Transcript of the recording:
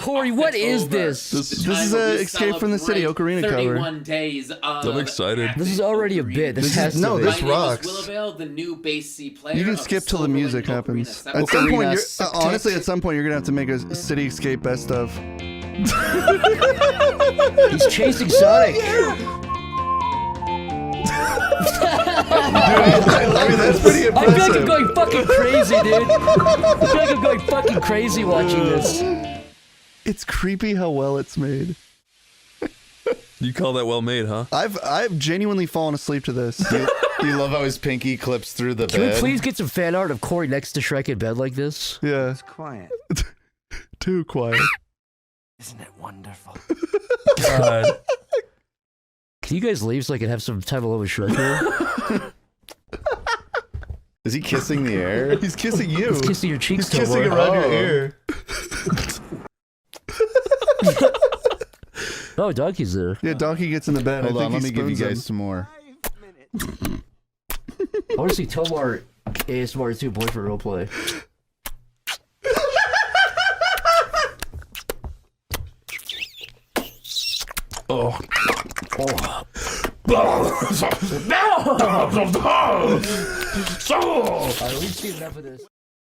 Corey, what is this? This is a Escape from the City Ocarina cover. 31 days of I'm excited. This is already a bit. This has to be. This My rocks. name is Willowvale, the new base C player. You can of skip till the Silverwind music Ocarina happens. of At some point, Ocarina honestly, at some point, you're gonna have to make a City Escape best of. He's chasing Sonic. I mean, that's pretty I feel like I'm impressive. going fucking crazy, dude. I feel like I'm going fucking crazy watching this. It's creepy how well it's made. You call that well made, huh? I've genuinely fallen asleep to this. You love how his pinky clips through the Can we bed. please get some fan art of Corey next to Shrek in bed like this? Yeah, It's quiet. too quiet. Isn't it wonderful? God. Can you guys leave so I can have some time alone with Shrek here? Is he kissing the air? He's kissing you. He's kissing your cheeks, He's kissing Tomar. around your ear. Oh, Donkey's there. Yeah, Donkey gets in the bed. Hold I on, think let he me give you spoons guys him. some more. I want to see Tomar ASMR 2 boyfriend roleplay. Oh. Alright, we've seen enough of this.